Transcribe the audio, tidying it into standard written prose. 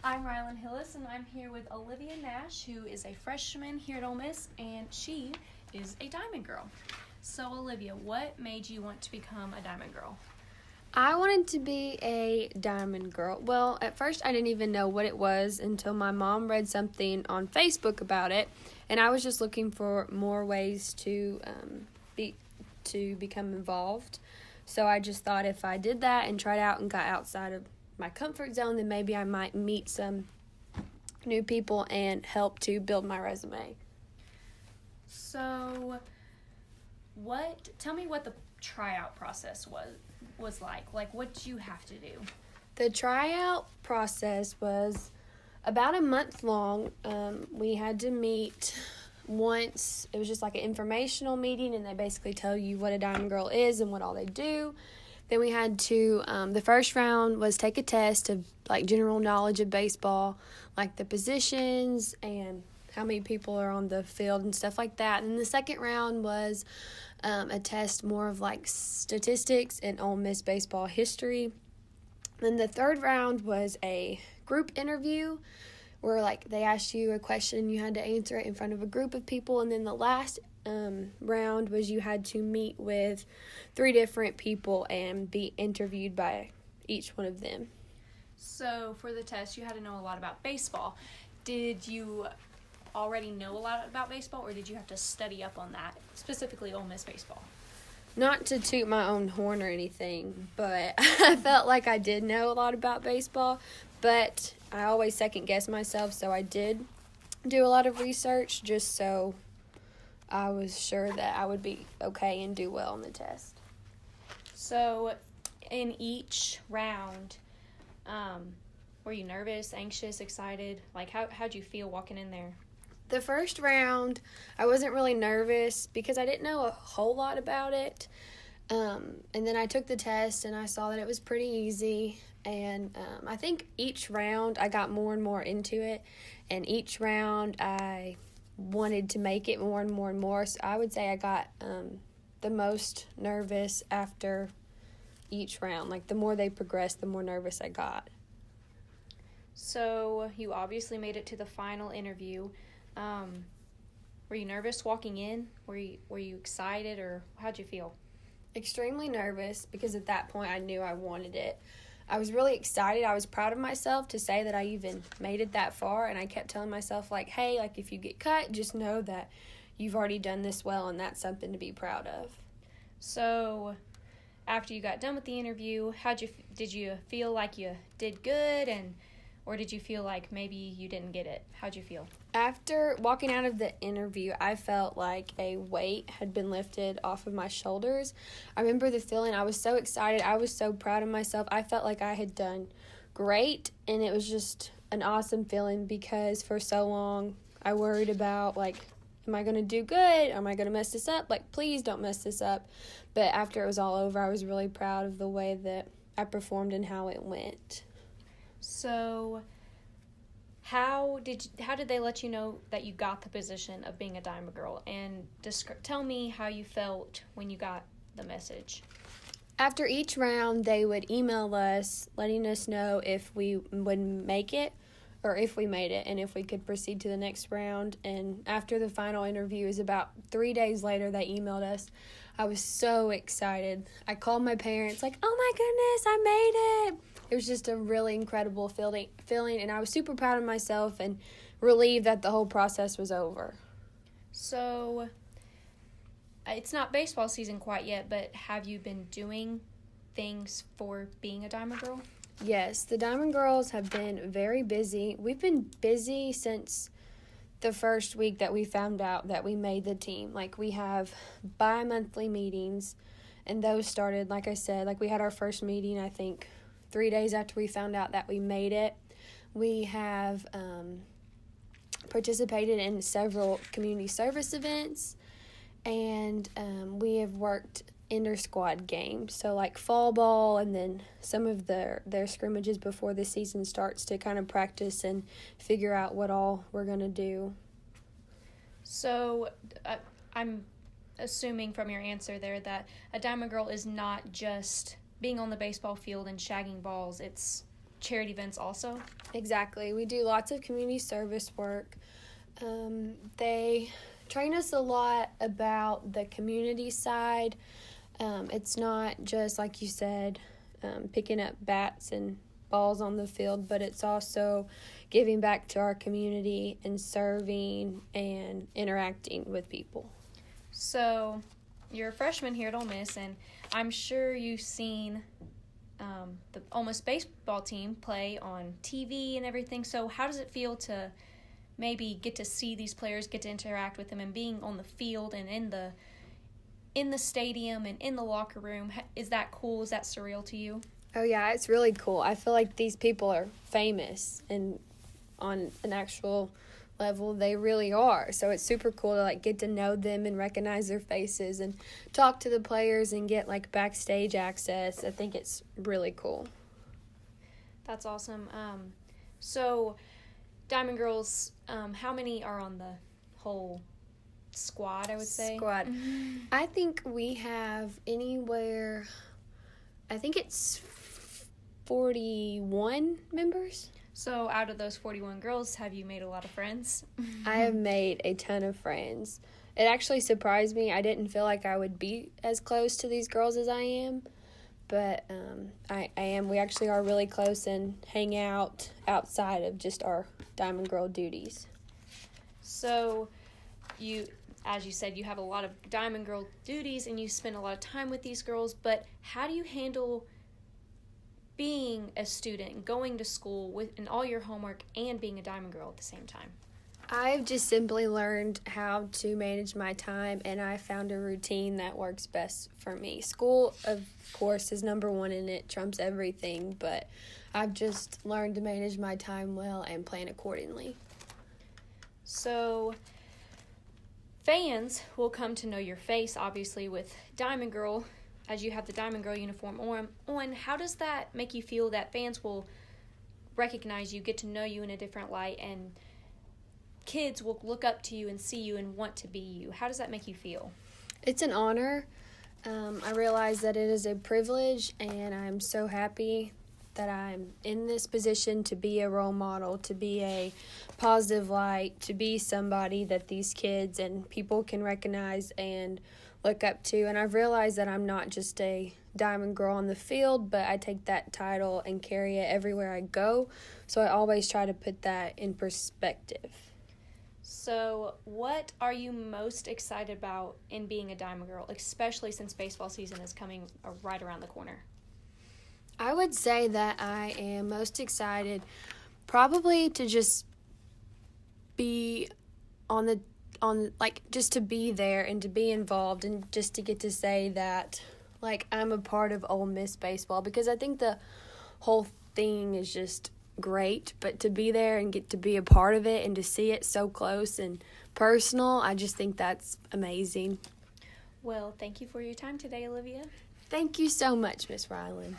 I'm Rylan Hillis, and I'm here with Olivia Nash, who is a freshman here at Ole Miss, and she is a Diamond Girl. So, Olivia, what made you want to become a Diamond Girl? I wanted to be a Diamond Girl. Well, at first I didn't even know what it was until my mom read something on Facebook about it, and I was just looking for more ways to become involved. So I just thought if I did that and tried out and got outside of my comfort zone, then maybe I might meet some new people and help to build my resume. So, tell me what the tryout process was like. Like, what did you have to do? The tryout process was about a month long. We had to meet once. It was just like an informational meeting, and they basically tell you what a Diamond Girl is and what all they do. Then we had to, the first round was take a test of like general knowledge of baseball, like the positions and how many people are on the field and stuff like that. And the second round was a test more of like statistics and Ole Miss baseball history. Then the third round was a group interview where like they asked you a question and you had to answer it in front of a group of people. And then the last round was you had to meet with 3 different people and be interviewed by each one of them. So for the test, you had to know a lot about baseball. Did you already know a lot about baseball, or did you have to study up on that, specifically Ole Miss baseball? Not to toot my own horn or anything, but I felt like I did know a lot about baseball, but I always second guess myself, so I did do a lot of research just so I was sure that I would be okay and do well on the test. So in each round, were you nervous, anxious, excited? Like, how'd you feel walking in there? The first round, I wasn't really nervous because I didn't know a whole lot about it. And then I took the test and I saw that it was pretty easy. And I think each round I got more and more into it. And each round I wanted to make it more and more and more. So I would say I got the most nervous after each round. Like the more they progressed, the more nervous I got. So you obviously made it to the final interview. Were you nervous walking in? Were you excited, or how'd you feel? Extremely nervous because at that point I knew I wanted it. I was really excited. I was proud of myself to say that I even made it that far, and I kept telling myself like, hey, like if you get cut, just know that you've already done this well, and that's something to be proud of. So after you got done with the interview, did you feel like you did good, or did you feel like maybe you didn't get it? How'd you feel? After walking out of the interview, I felt like a weight had been lifted off of my shoulders. I remember the feeling. I was so excited. I was so proud of myself. I felt like I had done great, and it was just an awesome feeling because for so long I worried about, like, am I going to do good? Am I going to mess this up? Like, please don't mess this up. But after it was all over, I was really proud of the way that I performed and how it went. So how did they let you know that you got the position of being a Diamond Girl? And tell me how you felt when you got the message. After each round, they would email us letting us know if we would make it or if we made it and if we could proceed to the next round. And after the final interview is about 3 days later, they emailed us. I was so excited. I called my parents like, oh my goodness, I made it. It was just a really incredible feeling, and I was super proud of myself and relieved that the whole process was over. So, it's not baseball season quite yet, but have you been doing things for being a Diamond Girl? Yes, the Diamond Girls have been very busy. We've been busy since the first week that we found out that we made the team. Like, we have bi-monthly meetings, and those started, like I said, like we had our first meeting, I think, 3 days after we found out that we made it. We have participated in several community service events, and we have worked inter-squad games, so like fall ball and then some of their scrimmages before the season starts to kind of practice and figure out what all we're going to do. So I'm assuming from your answer there that a Diamond Girl is not just being on the baseball field and shagging balls. It's charity events also? Exactly. We do lots of community service work. They train us a lot about the community side. It's not just, like you said, picking up bats and balls on the field, but it's also giving back to our community and serving and interacting with people. So you're a freshman here at Ole Miss, and I'm sure you've seen the Ole Miss baseball team play on TV and everything. So how does it feel to maybe get to see these players, get to interact with them, and being on the field and in the stadium and in the locker room? Is that cool? Is that surreal to you? Oh, yeah, it's really cool. I feel like these people are famous, and on an actual level, they really are. So it's super cool to, like, get to know them and recognize their faces and talk to the players and get, like, backstage access. I think it's really cool. That's awesome. So Diamond Girls, how many are on the whole squad, I would say? Squad. I think we have anywhere, I think it's 41 members. So out of those 41 girls, have you made a lot of friends? I have made a ton of friends. It actually surprised me. I didn't feel like I would be as close to these girls as I am, but I am. We actually are really close and hang out outside of just our Diamond Girl duties. So you, as you said, you have a lot of Diamond Girl duties and you spend a lot of time with these girls, but how do you handle being a student, going to school with and all your homework and being a Diamond Girl at the same time? I've just simply learned how to manage my time, and I found a routine that works best for me. School, of course, is number one, and it trumps everything, but I've just learned to manage my time well and plan accordingly. So fans will come to know your face, obviously, with Diamond Girl, as you have the Diamond Girl uniform on. How does that make you feel that fans will recognize you, get to know you in a different light, and kids will look up to you and see you and want to be you? How does that make you feel? It's an honor. I realize that it is a privilege, and I'm so happy that I'm in this position to be a role model, to be a positive light, to be somebody that these kids and people can recognize and look up to. And I've realized that I'm not just a Diamond Girl on the field, but I take that title and carry it everywhere I go. So I always try to put that in perspective. So what are you most excited about in being a Diamond Girl, especially since baseball season is coming right around the corner? I would say that I am most excited probably to just be just to be there and to be involved and just to get to say that, like, I'm a part of Ole Miss baseball, because I think the whole thing is just great, but to be there and get to be a part of it and to see it so close and personal, I just think that's amazing. Well, thank you for your time today, Olivia. Thank you so much, Miss Ryland.